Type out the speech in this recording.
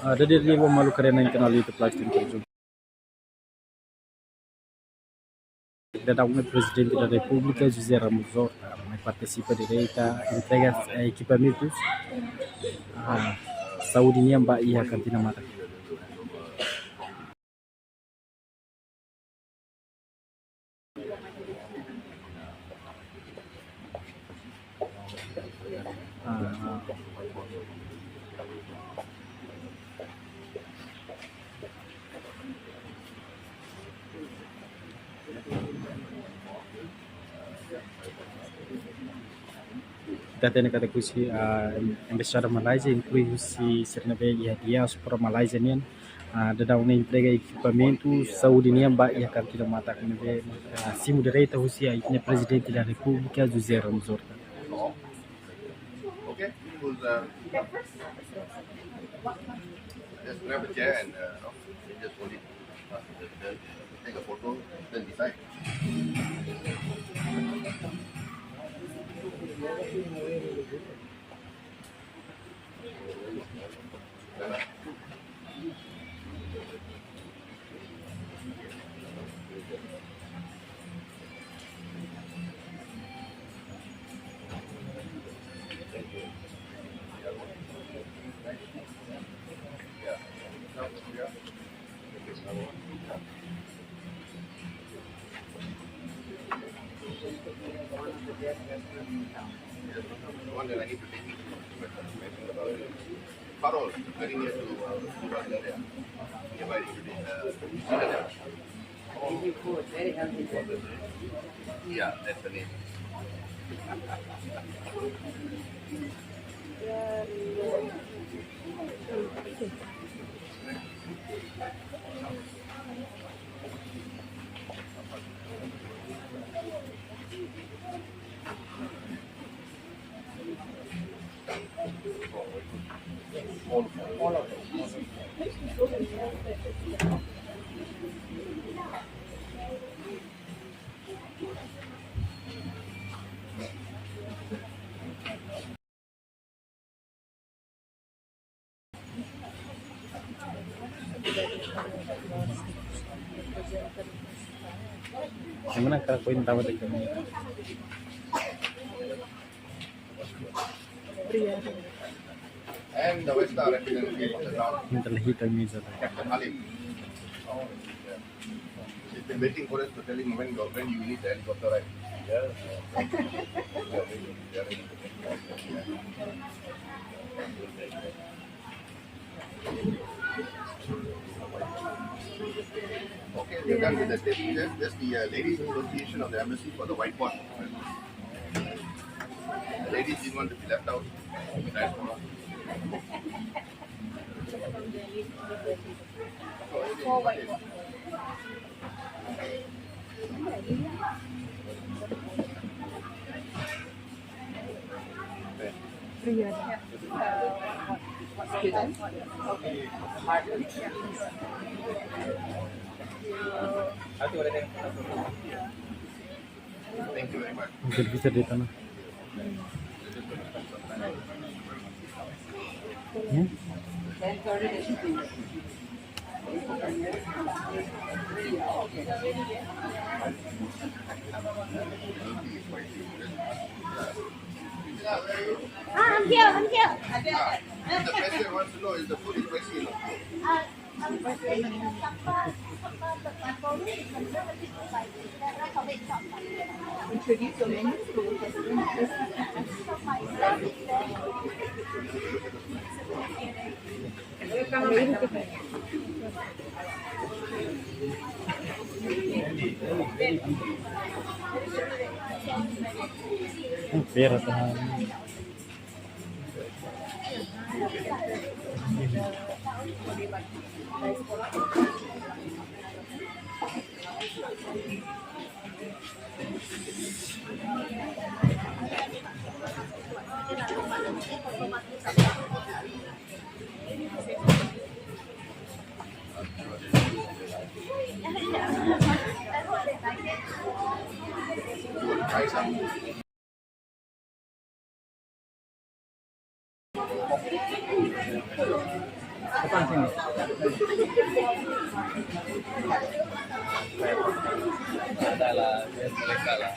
Ada dia malu karena yang kenal itu plastik terjun. Dadaume Presidente da República José Ramos Horta, mas participa direita, entrega equipamentos, saúde e Mbak ia Kantina Matak. Kita tem kata Husi Embaixada Malazia inclui Husi Serinabe e a diáspora Malazia nen dadaume entrega equipamento saúde e Mbak ia Kantina Matak nebe simu direita Husi a Presidente da República José Ramos Horta. Okay, who's just grab a chair and just hold it. Take a photo, then decide. One that I need to take Parole, very near to area. Nearby yeah, that's the name. All of them. Gimana kalau koin tahu deh kamu? And the West are representative of the town. Terlihat kami saja. Captain Halim. He's been waiting for us to tell him when you need the helicopter ride. Yeah. Okay, we're done with the table. Just the Ladies Association of the Embassy for the whiteboard. The ladies didn't want to be left out. Nice one. Thank you very much. Mungkin bisa di tanah. I'm here. The president wants to know is the food is spicy enough. Introduce your menu to Pera tahan. Try some. Depan sini. Ada lah, biar mereka lah.